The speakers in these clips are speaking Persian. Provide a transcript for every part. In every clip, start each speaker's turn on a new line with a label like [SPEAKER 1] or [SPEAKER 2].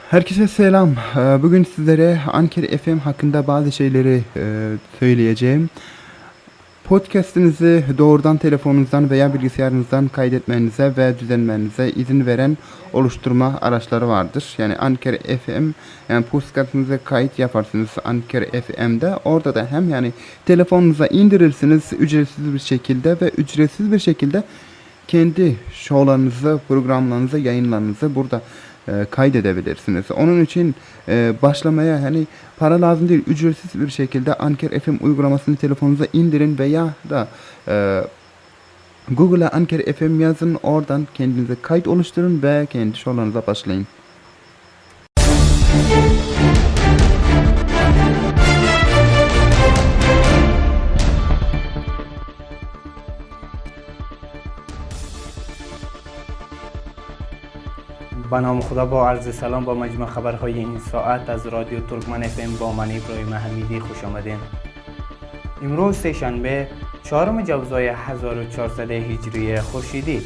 [SPEAKER 1] Herkese selam. Bugün sizlere Anker FM hakkında bazı şeyleri söyleyeceğim. Podcast'inizi doğrudan telefonunuzdan veya bilgisayarınızdan kaydetmenize ve düzenlemenize izin veren oluşturma araçları vardır. Yani Anker FM, yani podcast'ınıza kayıt yaparsınız Anker FM'de. Orada da hem yani telefonunuza indirirsiniz ücretsiz bir şekilde ve ücretsiz bir şekilde kendi şovlarınızı, programlarınızı, yayınlarınızı burada kaydedebilirsiniz. Onun için başlamaya hani para lazım değil, ücretsiz bir şekilde Anker FM uygulamasını telefonunuza indirin veya da Google'a Anker FM yazın, oradan kendinize kayıt oluşturun ve kendi şovlarınıza başlayın.
[SPEAKER 2] به نام خدا، با عرض سلام با مجموع خبرهای این ساعت از رادیو ترکمن FM با من ابراهیم حمیدی خوش آمدین. امروز سه‌شنبه 4 جوزای 1400 هجری خورشیدی.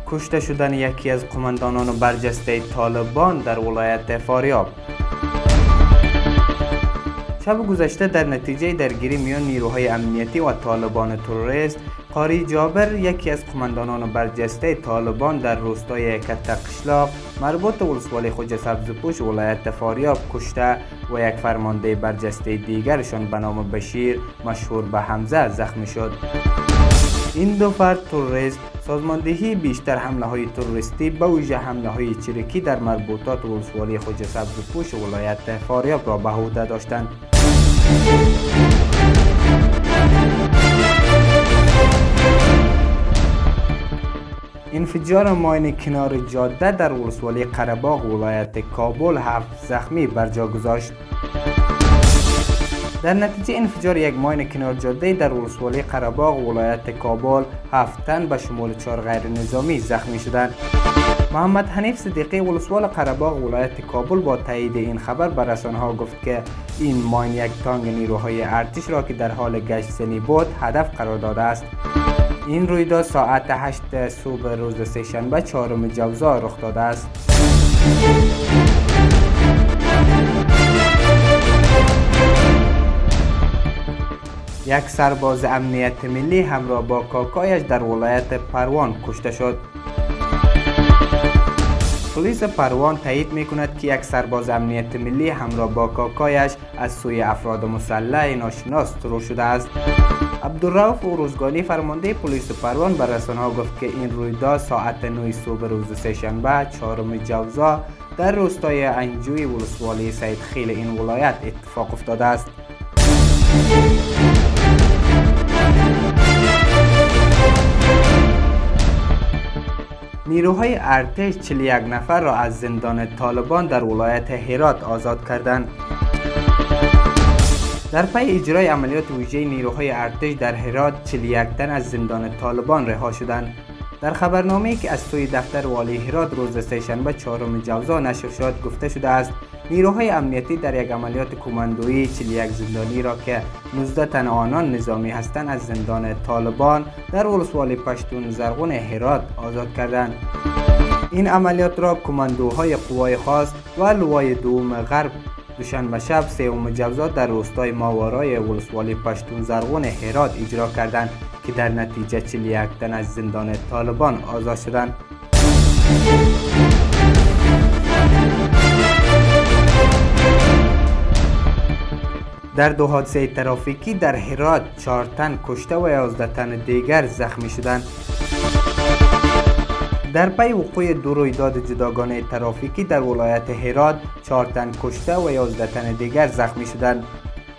[SPEAKER 2] کشته شدن یکی از قماندانان برجسته طالبان در ولایت فاریاب. شب گذشته در نتیجه درگیری میان نیروهای امنیتی و طالبان تروریست، قاری جابر یکی از قماندانان برجسته طالبان در روستای کتقشلاق مربوط ولسوالی خوجه سبزپوش ولایت فاریاب کشته و یک فرمانده برجسته دیگرشان به نام بشیر مشهور به حمزه زخمی شد. این دو فرد تروریست سازماندهی بیشتر حمله های تروریستی به ویژه حمله های چریکی در مربوطات ولسوالی خوجه سبزپوش ولایت فاریاب را به عهده داشتند. انفجار ماین کنار جاده در ولسوالی قره‌باغ ولایت کابل 7 زخمی بر جا گذاشت. در نتیجه انفجار یک ماین کنار جاده در ولسوالی قره‌باغ ولایت کابل 7 تن به شمول 4 غیر نظامی زخمی شدند. محمد حنیف صدیقی ولسوال قره‌باغ ولایت کابل با تایید این خبر به رسانه‌ها گفت که این ماین یک تانک نیروهای ارتش را که در حال گشت زنی بود هدف قرار داده است. این رویداد ساعت 8 صبح روز سه‌شنبه 4 جوزا رخ داده است. یک سرباز امنیت ملی همراه با کاکایش در ولایت پروان کشته شد. پلیس پروان تایید می‌کند که یک سرباز امنیت ملی همراه با کاکایش از سوی افراد مسلح ناشناس ترور شده است. عبدالرؤوف اوروزگانی فرمانده پلیس پروان به رسانه‌ها گفت که این رویداد ساعت 9 صبح روز سه‌شنبه 4 جوزا در روستای انجوی ولسوالی سیدخیل این ولایت اتفاق افتاده است. نیروهای ارتش 41 نفر را از زندان طالبان در ولایت هرات آزاد کردند. در پی اجرای عملیات ویژه نیروهای ارتش در هرات 41 تن از زندان طالبان رها شدند. در خبرنامه‌ای که از سوی دفتر والی هرات روز سه‌شنبه 4 جوزا نشر شد گفته شده است نیروهای امنیتی در یک عملیات کماندویی 41 زندانی را که 19 تن آنان نظامی هستند از زندان طالبان در ولسوالی پشتون زرغون هرات آزاد کردند. این عملیات را کماندوهای قوای خاص و لوای دوم غرب دوشنبه شب 3 جوزا در روستای ماوارای ولسوالی پشتون زرغون هرات اجرا کردند که در نتیجه 41 تن از زندان طالبان آزاد شدند. در 2 حادثه ترافیکی در هرات 4 تن کشته و 11 تن دیگر زخمی شدند. در پی وقوع 2 رویداد جداگانه ترافیکی در ولایت هرات 4 تن کشته و 11 تن دیگر زخمی شدند.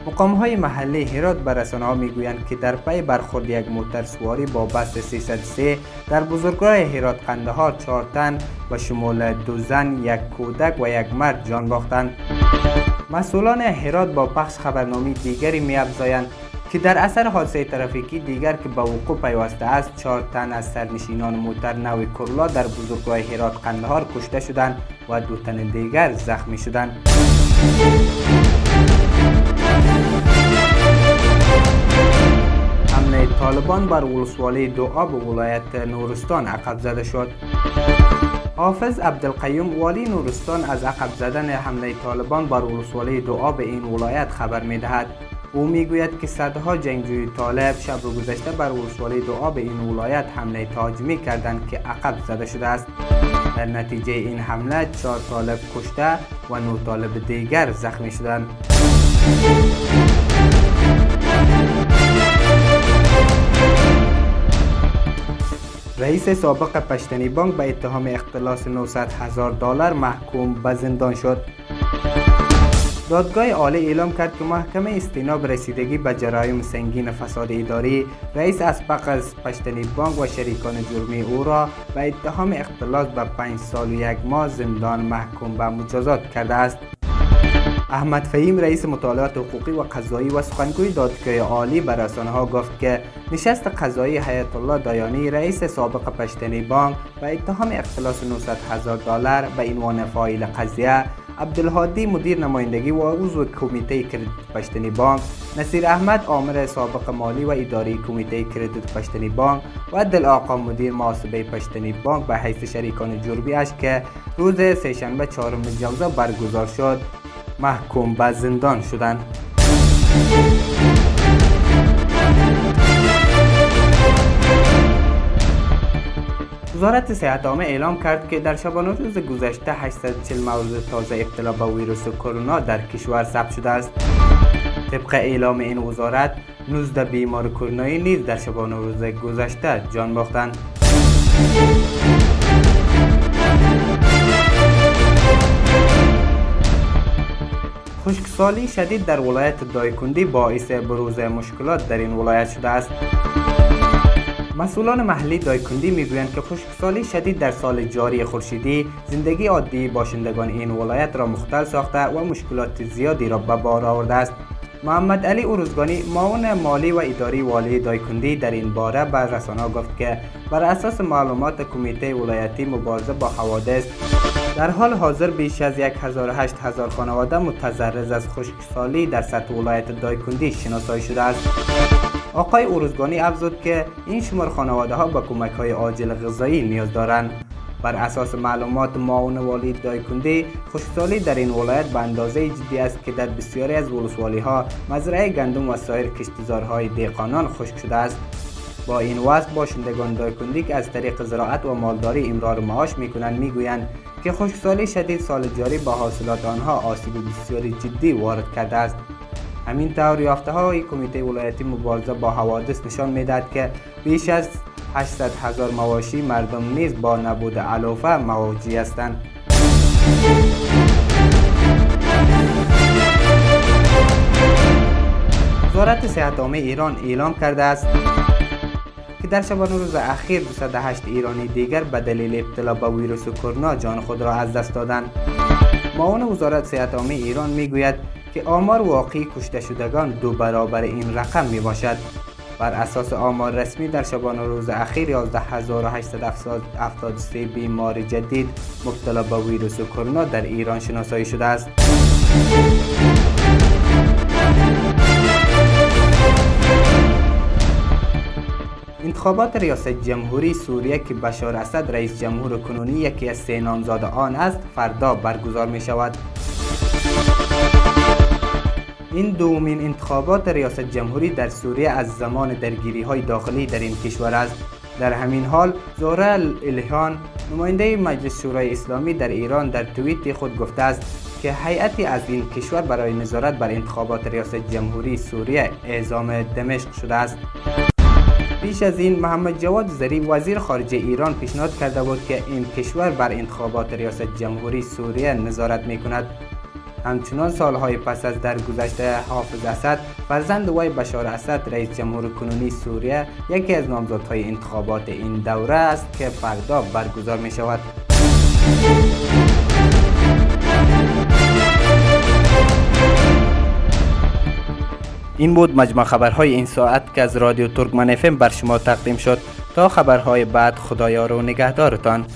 [SPEAKER 2] مقام‌های محلی هرات به رسانه‌ها می‌گویند که در پی برخورد یک موتر سواری با بس 303 در بزرگراه هرات قندهار 4 تن به شمول 2 زن، 1 کودک و 1 مرد جان باختند. مسئولان هرات با پخش خبرنامه دیگری می‌افزایند که در اثر حادثه ترافیکی دیگر که به وقوع پیوسته است 4 تن از سرنشینان موتر نو کرولا در بزرگراه هرات قندهار کشته شدند و 2 تن دیگر زخمی شدند. حمله طالبان بر ولسوالی دوآب ولایت نورستان عقب زده شد. حافظ عبدالقیوم والی نورستان از عقب زدن حمله طالبان بر ولسوالی دوآب این ولایت خبر می‌دهد. او میگوید که صدها جنگجوی طالب شب گذشته بر ولسوالی دوآب این ولایت حمله تهاجمی کردند که عقب زده شده است. در نتیجه این حمله 4 طالب کشته و 9 طالب دیگر زخمی شدند. رئیس سابق پشتنی بانک به اتهام اختلاس $900,000 محکوم به زندان شد. دادگاه عالی اعلام کرد که محکمه استیناب رسیدگی به جرایم سنگین فساد اداری رئیس اسبق از پشتنی بانک و شریکان جرمی او را به اتهام اختلاس به 5 سال و 1 ماه زندان محکوم به مجازات کرده است. احمد فهیم رئیس مطالعات حقوقی و قضایی و سخنگوی دادگاه عالی به رسانه‌ها گفت که نشست قضایی حیات الله دایانی رئیس سابق پشتنی بانک به اتهام اختلاس $900,000 به عنوان فاعل قضیه، عبدالهادی مدیر نمایندگی و عضو کمیته کردیت پشتنی بانک، نصیر احمد آمر سابق مالی و اداری کمیته کردیت پشتنی بانک و دل آقا مدیر محاسبه پشتنی بانک به حیث شریکان جرمی اش که روز سه‌شنبه 4 جوزا برگزار شد محکوم به زندان شدند. وزارت صحت عامه اعلام کرد که در شبانه روز گذشته 840 مورد تازه ابتلا به ویروس کرونا در کشور ثبت شده است. طبق اعلام این وزارت 19 بیمار کرونایی نیز در شبانه روز گذشته جان باختند. خشکسالی شدید در ولایت دایکندی باعث بروز مشکلات در این ولایت شده است. مسئولان محلی دایکندی میگویند که خشکسالی شدید در سال جاری خورشیدی زندگی عادی باشندگان این ولایت را مختل ساخته و مشکلات زیادی را به بار آورده است. محمد علی ارزگانی معاون مالی و اداری والی دایکندی در این باره به رسانه‌ها گفت که بر اساس معلومات کمیته ولایتی مبارزه با حوادث در حال حاضر بیش از 1,008,000 خانواده متضرر از خشکسالی در سطح ولایت دایکندی شناسایی شده است. آقای ارزگانی افزود که این شمار خانواده ها به کمک های عاجل غذایی نیاز دارند. بر اساس معلومات معاون والی دایکندی، خشکسالی در این ولایت به اندازه جدی است که در بسیاری از ولسوالی ها مزرعه گندم و سایر کشتزارهای دهقانان خشک شده است. با این وضع باشندگان دایکندی که از طریق زراعت و مالداری امرار معاش میکنند میگویند که خشکسالی شدید سال جاری با حاصلات آنها آسیب بسیاری جدی وارد کرده است. همین طور یافته‌های کمیته ولایتی مبارزه با حوادث نشان می‌دهد که بیش از 800,000 مواشی مردم نیز با نبود علوفه مواجه هستند. وزارت صحت عامه ایران اعلام کرده است که در شبانه روز اخیر 208 ایرانی دیگر به دلیل ابتلا به ویروس کرونا جان خود را از دست دادند. معاون وزارت صحت عامه ایران میگوید که آمار واقعی کشته شدگان 2 برابر این رقم می باشد. بر اساس آمار رسمی در شبانه روز اخیر 11,873 بیمار جدید مبتلا به ویروس کرونا در ایران شناسایی شده است. انتخابات ریاست جمهوری سوریه که بشار اسد رئیس جمهور کنونی یکی از 3 نامزاد آن است فردا برگزار می شود. این دومین انتخابات ریاست جمهوری در سوریه از زمان درگیری‌های داخلی در این کشور است. در همین حال زهره الهان نماینده مجلس شورای اسلامی در ایران در توییت خود گفته است که هیئتی از این کشور برای نظارت بر انتخابات ریاست جمهوری سوریه اعزام دمشق شده است. پیش از این محمد جواد ظریف وزیر خارجه ایران پیشنهاد کرده بود که این کشور بر انتخابات ریاست جمهوری سوریه نظارت می‌کند. همچنان سالهای پس از درگذشت حافظ اسد فرزند وی بشار اسد رئیس جمهور کنونی سوریه یکی از نامزدهای انتخابات این دوره است که فردا برگزار می شود. این بود مجموع خبرهای این ساعت که از رادیو ترکمن FM بر شما تقدیم شد. تا خبرهای بعد خدایار و نگهدارتان.